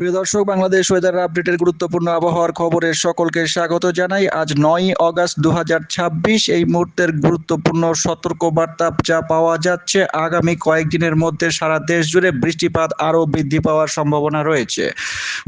প্রিয় দর্শক, বাংলাদেশ ওয়েদার আপডেটের গুরুত্বপূর্ণ আবহাওয়ার খবরে সকলকে স্বাগত জানাই। আজ 9 আগস্ট 2026। এই মুহূর্তের গুরুত্বপূর্ণ সতর্কবার্তা যা পাওয়া যাচ্ছে, আগামী কয়েকদিনের মধ্যে সারা দেশ জুড়ে বৃষ্টিপাত আরও বৃদ্ধি পাওয়ার সম্ভাবনা রয়েছে।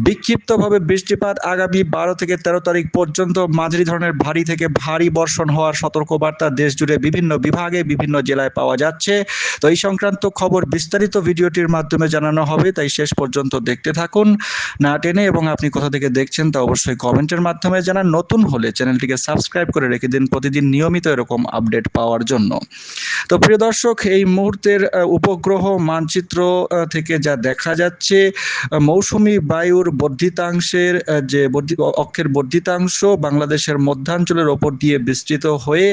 বিক্ষিপ্তভাবে বৃষ্টিপাত আগামী 12 থেকে 13 তারিখ পর্যন্ত মাঝারি ধরনের ভারী থেকে ভারী বর্ষণ হওয়ার সতর্কবার্তা দেশ জুড়ে বিভিন্ন বিভাগে বিভিন্ন জেলায় পাওয়া যাচ্ছে। তো এই সংক্রান্ত খবর বিস্তারিত ভিডিওটির মাধ্যমে জানানো হবে, তাই শেষ পর্যন্ত দেখতে থাকুন না টেনে। এবং আপনি কোথা থেকে দেখছেন তা অবশ্যই কমেন্টের মাধ্যমে জানান। নতুন হলে চ্যানেলটিকে সাবস্ক্রাইব করে রেখে দিন প্রতিদিন নিয়মিত এরকম আপডেট পাওয়ার জন্য। তো প্রিয় দর্শক, এই মুহূর্তের উপগ্রহ মানচিত্র থেকে যা দেখা যাচ্ছে, মৌসুমী বায়ুর বর্ধিতাংশের অক্ষের বর্ধিতাংশ বাংলাদেশের মধ্যাঞ্চলের ওপর দিয়ে বিস্তৃত হয়ে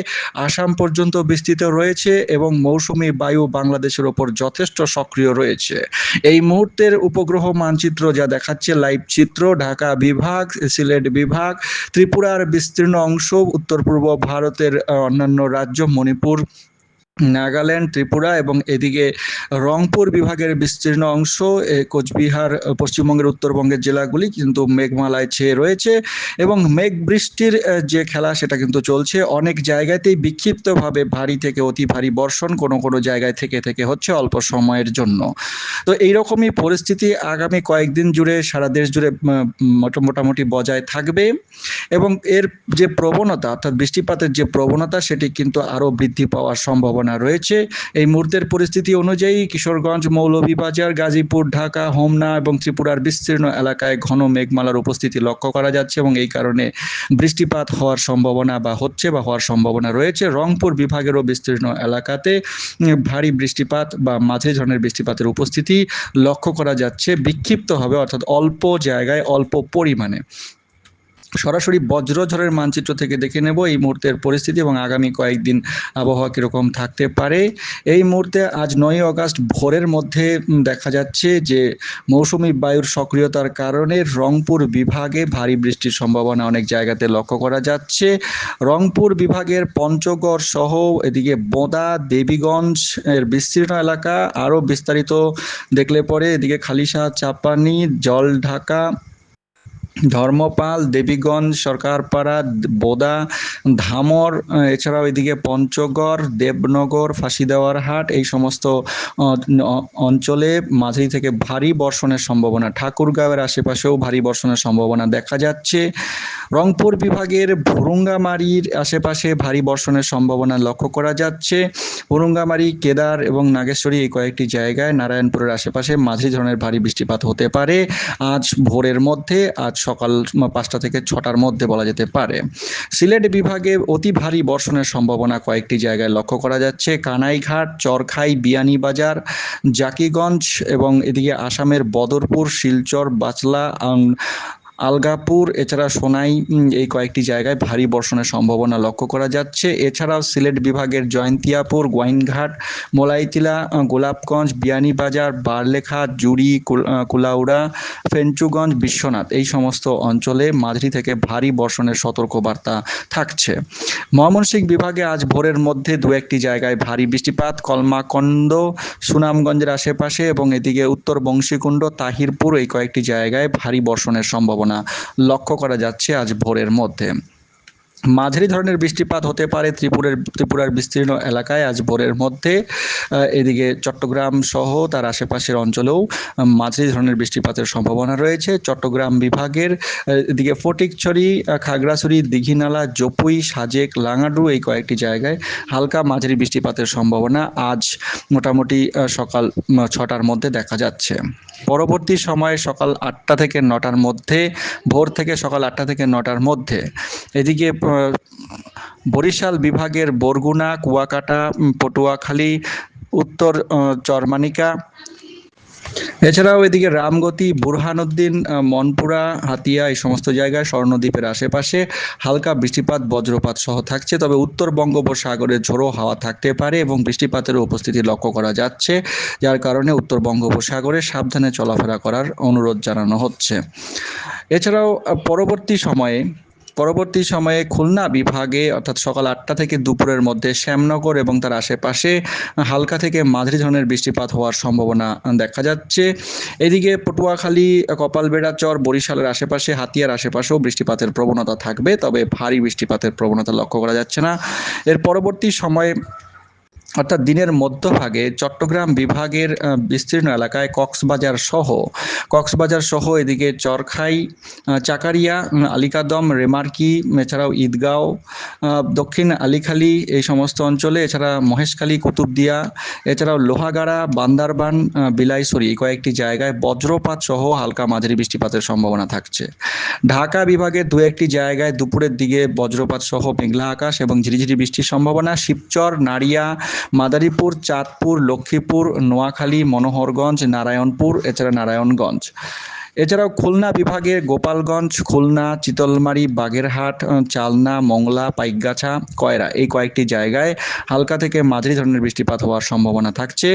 আসাম পর্যন্ত বিস্তৃত রয়েছে এবং মৌসুমী বায়ু বাংলাদেশের ওপর যথেষ্ট সক্রিয় রয়েছে। এই মুহূর্তের উপগ্রহ মানচিত্র যা দেখাচ্ছে, লাইভ চিত্র, ঢাকা বিভাগ, সিলেট বিভাগ, ত্রিপুরার বিস্তীর্ণ অংশ, উত্তর পূর্ব ভারতের অন্যান্য রাজ্য, মণিপুর, নাগাল্যান্ড, ত্রিপুরা এবং এদিকে রংপুর বিভাগের বিস্তীর্ণ অংশ, কোচবিহার, পশ্চিমবঙ্গের উত্তরবঙ্গের জেলাগুলি কিন্তু মেঘমালায় ছেয়ে রয়েছে এবং মেঘ বৃষ্টির যে খেলা সেটা কিন্তু চলছে। অনেক জায়গাতেই বিক্ষিপ্তভাবে ভারী থেকে অতি ভারী বর্ষণ কোনো কোনো জায়গায় থেকে থেকে হচ্ছে অল্প সময়ের জন্য। তো এইরকমই পরিস্থিতি আগামী কয়েকদিন জুড়ে সারা দেশ জুড়ে মোটামুটি বজায় থাকবে এবং এর যে প্রবণতা, অর্থাৎ বৃষ্টিপাতের যে প্রবণতা, সেটি কিন্তু আরও বৃদ্ধি পাওয়ার সম্ভাবনা রয়েছে। এই মুহূর্তের পরিস্থিতি অনুযায়ী কিশোরগঞ্জ, মৌলভীবাজার, গাজীপুর, ঢাকা, হোমনা এবং ত্রিপুরার বিস্তীর্ণ এলাকায় ঘন মেঘমালার উপস্থিতি লক্ষ্য করা যাচ্ছে এবং এই কারণে বৃষ্টিপাত হওয়ার সম্ভাবনা বা হওয়ার সম্ভাবনা রয়েছে। রংপুর বিভাগেরও বিস্তীর্ণ এলাকাতে ভারী বৃষ্টিপাত বা মাঝারি ধরনের বৃষ্টিপাতের উপস্থিতি লক্ষ্য করা যাচ্ছে বিক্ষিপ্তভাবে, অর্থাৎ অল্প জায়গায় অল্প পরিমাণে। সরাসরি বজ্রঝড়ের মানচিত্র থেকে দেখে নেব এই মুহূর্তের পরিস্থিতি এবং আগামী কয়েকদিন আবহাওয়া কীরকম থাকতে পারে। এই মুহূর্তে আজ 9 আগস্ট ভোরের মধ্যে দেখা যাচ্ছে যে মৌসুমী বায়ুর সক্রিয়তার কারণে রংপুর বিভাগে ভারী বৃষ্টির সম্ভাবনা অনেক জায়গাতে লক্ষ্য করা যাচ্ছে। রংপুর বিভাগের পঞ্চগড় সহ এদিকে বোদা, দেবীগঞ্জ এর বিস্তীর্ণ এলাকা, আরও বিস্তারিত দেখলে পরে এদিকে খালিশা, চাপানি, জলঢাকা, ধর্মপাল, দেবীগঞ্জ, সরকারপাড়া, বোদা, ধামর, এছাড়াও এদিকে পঞ্চগড়, দেবনগর, ফাঁসিদেওয়ার হাট, এই সমস্ত অঞ্চলে মাঝারি থেকে ভারী বর্ষণের সম্ভাবনা। ঠাকুরগাঁওয়ের আশেপাশেও ভারী বর্ষণের সম্ভাবনা দেখা যাচ্ছে। রংপুর বিভাগের ভুরুঙ্গামারির আশেপাশে ভারী বর্ষণের সম্ভাবনা লক্ষ্য করা যাচ্ছে। ভুরুঙ্গামারি, কেদার এবং নাগেশ্বরী এই কয়েকটি জায়গায়, নারায়ণপুরের আশেপাশে মাঝারি ধরনের ভারী বৃষ্টিপাত হতে পারে আজ ভোরের মধ্যে, আজ সকাল 5টা থেকে 6টার মধ্যে বলা যেতে পারে। সিলেট বিভাগে অতি ভারী বর্ষণের সম্ভাবনা কয়েকটি জায়গায় লক্ষ্য করা যাচ্ছে। কানাইঘাট, চরখাই, বিয়ানীবাজার, জাকিগঞ্জ এবং এদিকে আসামের বদরপুর, শিলচর, বাচলা, আলগাপুর, এছাড়া সোনাই, এই কয়েকটি জায়গায় ভারী বর্ষণের সম্ভাবনা লক্ষ্য করা যাচ্ছে। এছাড়াও সিলেট বিভাগের জয়ন্তিয়াপুর, গোয়াইনঘাট, মোলাইতিলা, গোলাপগঞ্জ, বিয়ানীবাজার, বারলেখা, জুড়ি, কুলাউড়া, ফেঞ্চুগঞ্জ, বিশ্বনাথ, এই সমস্ত অঞ্চলে মাঝারি থেকে ভারী বর্ষণের সতর্কবার্তা থাকছে। ময়মনসিংহ বিভাগে আজ ভোরের মধ্যে দু একটি জায়গায় ভারী বৃষ্টিপাত, কলমাকন্দ, সুনামগঞ্জের আশেপাশে এবং এদিকে উত্তর বংশীকুণ্ড, তাহিরপুর, এই কয়েকটি জায়গায় ভারী বর্ষণের সম্ভাবনা লক্ষ্য করা যাচ্ছে আজ ভোরের মধ্যে। মাঝারি ধরনের বৃষ্টিপাত হতে পারে ত্রিপুরার বিস্তীর্ণ এলাকায় আজ ভোরের মধ্যে। এদিকে চট্টগ্রাম সহ তার আশেপাশের অঞ্চলেও মাঝারি ধরনের বৃষ্টিপাতের সম্ভাবনা রয়েছে। চট্টগ্রাম বিভাগের এদিকে ফটিকছড়ি, খাগড়াছড়ি, দীঘিনালা, জপুই, সাজেক, লাঙাডু, এই কয়েকটি জায়গায় হালকা মাঝারি বৃষ্টিপাতের সম্ভাবনা আজ মোটামুটি সকাল 6টার মধ্যে দেখা যাচ্ছে। পরবর্তী সময়ে সকাল 8টা থেকে 9টার মধ্যে, ভোর থেকে সকাল 8টা থেকে 9টার মধ্যে এদিকে বরিশাল বিভাগের বরগুনা, কুয়াকাটা, পটুয়াখালী, উত্তর চরমানিকা, এছাড়াও এদিকে রামগতি, বুরহানুদ্দিন, মনপুরা, হাতিয়া, এই সমস্ত জায়গায় স্বর্ণদ্বীপের আশেপাশে হালকা বৃষ্টিপাত, বজ্রপাত সহ থাকছে। তবে উত্তর বঙ্গোপসাগরে ঝোড়ো হাওয়া থাকতে পারে এবং বৃষ্টিপাতের উপস্থিতি লক্ষ্য করা যাচ্ছে, যার কারণে উত্তর বঙ্গোপসাগরে সাবধানে চলাফেরা করার অনুরোধ জানানো হচ্ছে। এছাড়াও পরবর্তী সময়ে পরবর্তী সময়ে খুলনা বিভাগে অর্থাৎ সকাল 8টা থেকে দুপুরের মধ্যে শ্যামনগর এবং তার আশেপাশে হালকা থেকে মাঝারি ধরনের বৃষ্টিপাত হওয়ার সম্ভাবনা দেখা যাচ্ছে। এদিকে পটুয়াখালী, কপালবেড়াচর, বরিশালের আশেপাশে, হাতিয়ার আশেপাশেও বৃষ্টিপাতের প্রবণতা থাকবে, তবে ভারী বৃষ্টিপাতের প্রবণতা লক্ষ্য করা যাচ্ছে না। এর পরবর্তী সময়ে অর্থাৎ দিনের মধ্যভাগে চট্টগ্রাম বিভাগের বিস্তীর্ণ এলাকায় কক্সবাজার সহ এদিকে চরখাই, চাকারিয়া, আলিকাদম, রেমার্কি, এছাড়াও ঈদগাঁও, দক্ষিণ আলিখালী, এই সমস্ত অঞ্চলে, এছাড়া মহেশখালী, কুতুবদিয়া, এছাড়াও লোহাগাড়া, বান্দরবান, বিলাইছড়ি কয়েকটি জায়গায় বজ্রপাত সহ হালকা মাঝারি বৃষ্টিপাতের সম্ভাবনা থাকছে। ঢাকা বিভাগের দু একটি জায়গায় দুপুরের দিকে বজ্রপাত সহ মেঘলা আকাশ এবং ঝিরিঝিরি বৃষ্টির সম্ভাবনা। শিবচর, নাড়িয়া, মাদারীপুর, চাঁদপুর, লক্ষ্মীপুর, নোয়াখালী, মনোহরগঞ্জ, নারায়ণপুর, এছাড়া নারায়ণগঞ্জ। এছাড়াও খুলনা বিভাগের গোপালগঞ্জ, খুলনা, চিতলমারী, বাগেরহাট, চালনা, মংলা, পাইকগাছা, কয়রা এই কয়েকটি জায়গায় হালকা থেকে মাঝারি ধরনের বৃষ্টিপাত হওয়ার সম্ভাবনা থাকছে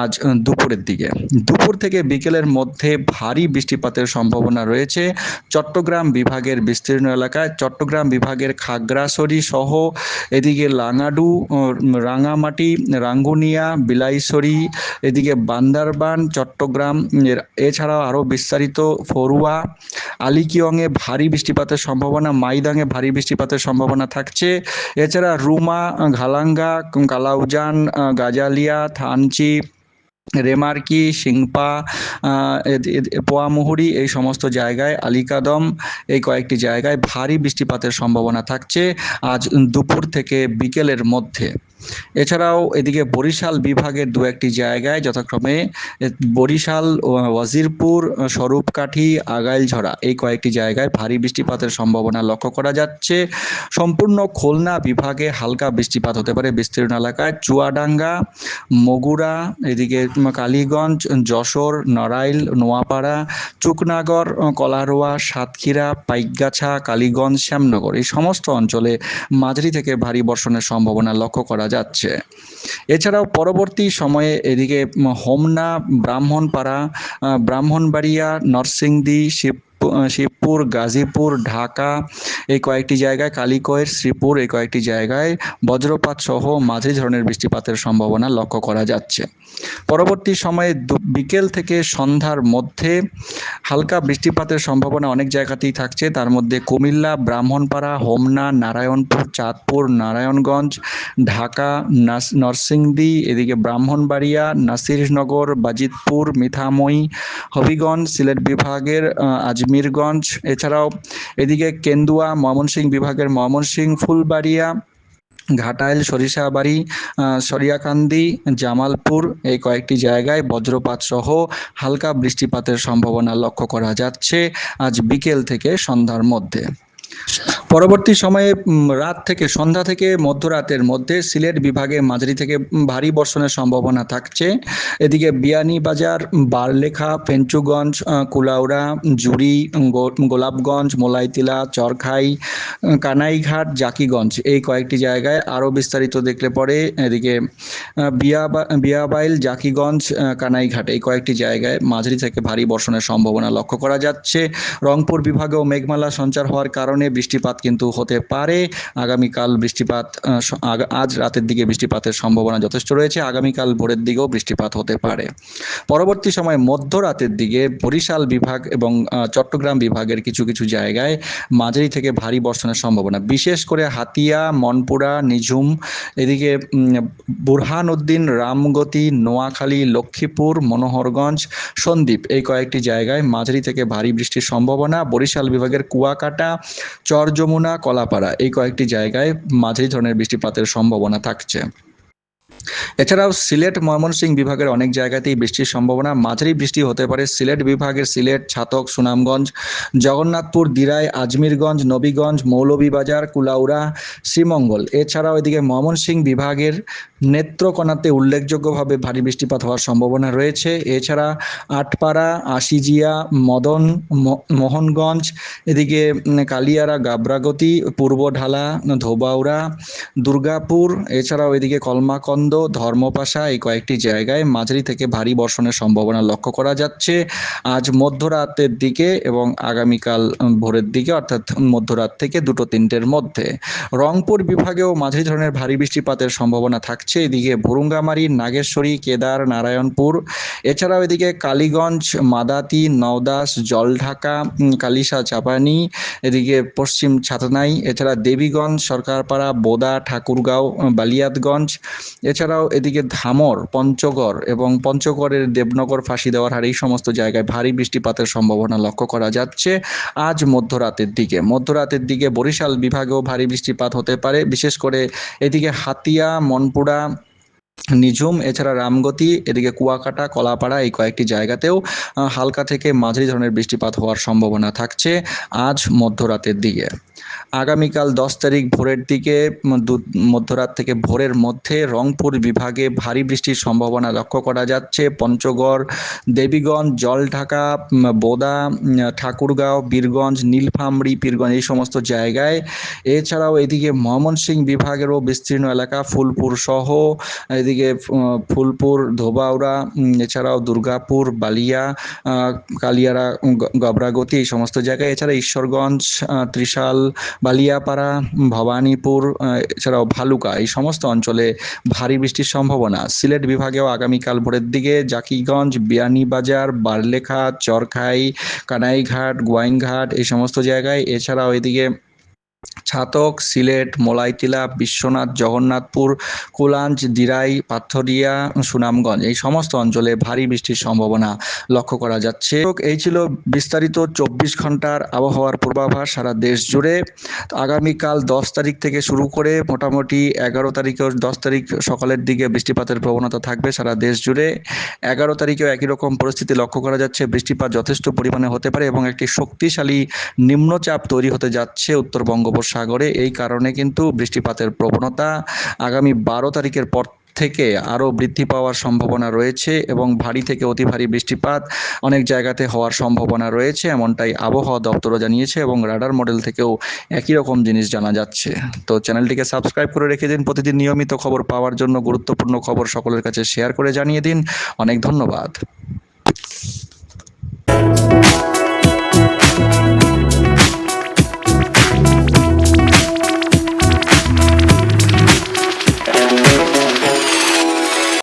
আজ দুপুরের দিকে। দুপুর থেকে বিকেলের মধ্যে ভারী বৃষ্টিপাতের সম্ভাবনা রয়েছে চট্টগ্রাম বিভাগের বিস্তীর্ণ এলাকায়। চট্টগ্রাম বিভাগের খাগড়াছড়ি সহ এদিকে লাঙাডু, রাঙামাটি, রাঙ্গুনিয়া, বিলাইছড়ি, এদিকে বান্দরবান, চট্টগ্রাম, এছাড়াও আরও বিস্তারিত ফরুয়া, আলিকিয়ংয়ে ভারী বৃষ্টিপাতের সম্ভাবনা, মাইদাংয়ে ভারী বৃষ্টিপাতের সম্ভাবনা থাকছে। এছাড়া রুমা, ঘালাঙ্গা, কালাউজান, গাজালিয়া, থানচি, রেমার্কি, সিংপা, পোয়ামুহুরি এই সমস্ত জায়গায়, আলিকাদম এই কয়েকটি জায়গায় ভারী বৃষ্টিপাতের সম্ভাবনা থাকছে আজ দুপুর থেকে বিকেলের মধ্যে। এছাড়াও এদিকে বরিশাল বিভাগের দু একটি জায়গায় যথাক্রমে বরিশাল, ওয়াজিরপুর, স্বরূপকাঠি, আগাইলঝরা এই কয়েকটি জায়গায় ভারী বৃষ্টিপাতের সম্ভাবনা লক্ষ্য করা যাচ্ছে। সম্পূর্ণ খুলনা বিভাগে হালকা বৃষ্টিপাত হতে পারে বিস্তীর্ণ এলাকায়। চুয়াডাঙ্গা, মগুরা, এদিকে কালীগঞ্জ, যশোর, নড়াইল, নোয়াপাড়া, চুকনাগর, কলারোয়া, সাতক্ষীরা, পাইকগাছা, কালীগঞ্জ, শ্যামনগর এই সমস্ত অঞ্চলে মাঝারি থেকে ভারী বর্ষণের সম্ভাবনা লক্ষ্য করা যাচ্ছে। এছাড়াও পরবর্তী সময়ে এদিকে হোমনা, ব্রাহ্মণপাড়া, ব্রাহ্মণবাড়িয়া, নরসিংদী, শিবপুর, গাজীপুর, ঢাকা এই কয়েকটি জায়গায়, কালিকয়ের, শ্রীপুর এই কয়েকটি জায়গায় বজ্রপাত সহ মাঝারি ধরনের বৃষ্টিপাতের সম্ভাবনা লক্ষ্য করা যাচ্ছে। পরবর্তী সময়ে বিকেল থেকে সন্ধ্যার মধ্যে হালকা বৃষ্টিপাতের সম্ভাবনা অনেক জায়গাতেই থাকছে, তার মধ্যে কুমিল্লা, ব্রাহ্মণপাড়া, হোমনা, নারায়ণপুর, চাঁদপুর, নারায়ণগঞ্জ, ঢাকা, নরসিংদী, এদিকে ব্রাহ্মণবাড়িয়া, নাসিরনগর, বাজিতপুর, মিঠামই, হবিগঞ্জ, সিলেট বিভাগের আজমিরগঞ্জ, এছাড়াও এদিকে কেন্দুয়া, ময়মনসিংহ বিভাগের ময়মনসিংহ, ফুলবাড়িয়া, ঘাটাইল, সরিষাবাড়ি, সরিয়াকান্দি, জামালপুর এই কয়েকটি জায়গায় বজ্রপাত সহ হালকা বৃষ্টিপাতের সম্ভাবনা লক্ষ্য করা যাচ্ছে আজ বিকেল থেকে সন্ধ্যার মধ্যে। পরবর্তী সময়ে সন্ধ্যা থেকে মধ্যরাতের মধ্যে সিলেট বিভাগে মাঝারি থেকে ভারী বর্ষণের সম্ভাবনা থাকছে। এদিকে বিয়ানীবাজার, বারলেখা, পেঞ্চুগঞ্জ, কুলাউড়া, জুড়ি, গোলাপগঞ্জ, মোলাইতিলা, চরখাই, কানাইঘাট, জাকিগঞ্জ এই কয়েকটি জায়গায় আরও বিস্তারিত দেখলে পরে এদিকে বিয়াবাইল, জাকিগঞ্জ, কানাইঘাট এই কয়েকটি জায়গায় মাঝারি থেকে ভারী বর্ষণের সম্ভাবনা লক্ষ্য করা যাচ্ছে। রংপুর বিভাগেও মেঘমালা সঞ্চার হওয়ার কারণে বৃষ্টিপাত কিন্তু হতে পারে। আগামীকাল আজ রাতের দিকে বৃষ্টিপাতের সম্ভাবনা যথেষ্ট রয়েছে, আগামীকাল ভোরের দিকেও বৃষ্টিপাত হতে পারে। পরবর্তী সময় মধ্যরাতের দিকে বরিশাল বিভাগ এবং চট্টগ্রাম বিভাগের কিছু কিছু জায়গায় মাঝারি থেকে ভারী বর্ষণের সম্ভাবনা, বিশেষ করে হাতিয়া, মনপুরা, নিঝুম, এদিকে বুরহানউদ্দিন, রামগতি, নোয়াখালী, লক্ষ্মীপুর, মনোহরগঞ্জ, সন্দ্বীপ এই কয়েকটি জায়গায় মাঝারি থেকে ভারী বৃষ্টির সম্ভাবনা। বরিশাল বিভাগের কুয়াকাটা, চরযমুনা, কলাপাড়া এই কয়েকটি জায়গায় মাঝারি ধরনের বৃষ্টিপাতের সম্ভাবনা থাকছে। এছাড়াও সিলেট, ময়মনসিংহ বিভাগের অনেক জায়গাতেই বৃষ্টির সম্ভাবনা, মাঝারি বৃষ্টি হতে পারে সিলেট বিভাগের সিলেট, ছাতক, সুনামগঞ্জ, জগন্নাথপুর, দিরাই, আজমিরগঞ্জ, নবীগঞ্জ, মৌলভীবাজার, কুলাউড়া, শ্রীমঙ্গল। এছাড়াও এদিকে ময়মনসিংহ বিভাগের নেত্রকোনাতে উল্লেখযোগ্যভাবে ভারী বৃষ্টিপাত হওয়ার সম্ভাবনা রয়েছে। এছাড়া আটপাড়া, আশিজিয়া, মোহনগঞ্জ, এদিকে কালিয়ারা, গাবরাগতি, পূর্বঢালা, ধোবাউড়া, দুর্গাপুর, এছাড়াও এদিকে কলমাকন্দ, ধর্মপাশা এই কয়েকটি জায়গায় মাঝারি থেকে ভারী বর্ষণের সম্ভাবনা লক্ষ্য করা যাচ্ছে আজ মধ্যরাতের দিকে এবং আগামীকাল ভোরের দিকে, অর্থাৎ মধ্যরাত থেকে 2-3টের মধ্যে। রংপুর বিভাগেও মাঝারি ধরনের ভারী বৃষ্টিপাতের সম্ভাবনা থাকছে। এদিকে ভুরুঙ্গামারী, নাগেশ্বরী, কেদার, নারায়ণপুর, এছাড়াও এদিকে কালীগঞ্জ, মাদাতি, নওদাস, জলঢাকা, কালিশা, চাপানি, এদিকে পশ্চিম ছাতনাই, এছাড়া দেবীগঞ্জ, সরকারপাড়া, বোদা, ঠাকুরগাঁও, বালিয়াতগঞ্জ, এছাড়াও এদিকে ধামর, পঞ্চগড় এবং পঞ্চগড়ের দেবনগর, ফাঁসিদেওয়ার হার, এই সমস্ত জায়গায় ভারী বৃষ্টিপাতের সম্ভাবনা লক্ষ্য করা যাচ্ছে আজ মধ্যরাতের দিকে। মধ্যরাতের দিকে বরিশাল বিভাগেও ভারী বৃষ্টিপাত হতে পারে, বিশেষ করে এদিকে হাতিয়া, মনপুরা, নিঝুম, এছাড়া রামগতি, এদিকে কুয়াকাটা, কলাপাড়া এই কয়েকটি জায়গাতেও হালকা থেকে মাঝারি ধরনের বৃষ্টিপাত হওয়ার সম্ভাবনা থাকছে আজ মধ্যরাতের দিকে। আগামীকাল 10 তারিখ ভোরের দিকে মধ্যরাত থেকে ভোরের মধ্যে রংপুর বিভাগে ভারী বৃষ্টির সম্ভাবনা লক্ষ্য করা যাচ্ছে। পঞ্চগড়, দেবীগঞ্জ, জলঢাকা, বোদা, ঠাকুরগাঁও, বীরগঞ্জ, নীলফামারী, পীরগঞ্জ এই সমস্ত জায়গায়। এছাড়াও এদিকে ময়মনসিংহ বিভাগেরও বিস্তীর্ণ এলাকা, ফুলপুর সহ এদিকে ফুলপুর, ধোবাউড়া, এছাড়াও দুর্গাপুর, বালিয়া, কালিয়ারা, গবরাগতি এই সমস্ত জায়গায়, এছাড়া ঈশ্বরগঞ্জ, ত্রিশাল, বালিয়াপাড়া, ভবানীপুর, এছাড়াও ভালুকা এই সমস্ত অঞ্চলে ভারী বৃষ্টির সম্ভাবনা। সিলেট বিভাগেও আগামীকাল ভোরের দিকে জাকিগঞ্জ, বিয়ানীবাজার, বারলেখা, চরখাই, কানাইঘাট, গোয়াইনঘাট এই সমস্ত জায়গায়, এছাড়াও এদিকে ছাতক, সিলেট, মোলাইতিলা, বিশ্বনাথ, জগন্নাথপুর, কুলাঞ্জ, দিরাই, পাথরিয়া, সুনামগঞ্জ এই সমস্ত অঞ্চলে ভারী বৃষ্টির সম্ভাবনা লক্ষ্য করা যাচ্ছে। এই ছিল বিস্তারিত 24 ঘন্টার আবহাওয়ার পূর্বাভাস সারা দেশ জুড়ে। আগামীকাল 10 তারিখ থেকে শুরু করে মোটামুটি 11 তারিখেও 10 তারিখ সকালের দিকে বৃষ্টিপাতের প্রবণতা থাকবে সারা দেশ জুড়ে। 11 তারিখেও একই রকম পরিস্থিতি লক্ষ্য করা যাচ্ছে, বৃষ্টিপাত যথেষ্ট পরিমাণে হতে পারে এবং একটি শক্তিশালী নিম্নচাপ তৈরি হতে যাচ্ছে উত্তর বঙ্গোপসাগরে। এই কারণে কিন্তু বৃষ্টিপাতের প্রবণতা আগামী 12 তারিখের পর থেকে আরও বৃদ্ধি পাওয়ার সম্ভাবনা রয়েছে এবং ভারী থেকে অতি ভারী বৃষ্টিপাত অনেক জায়গাতে হওয়ার সম্ভাবনা রয়েছে, এমনটাই আবহাওয়া দপ্তরও জানিয়েছে এবং রাডার মডেল থেকেও একই রকম জিনিস জানা যাচ্ছে। তো চ্যানেলটিকে সাবস্ক্রাইব করে রেখে দিন প্রতিদিন নিয়মিত খবর পাওয়ার জন্য। গুরুত্বপূর্ণ খবর সকলের কাছে শেয়ার করে জানিয়ে দিন। অনেক ধন্যবাদ।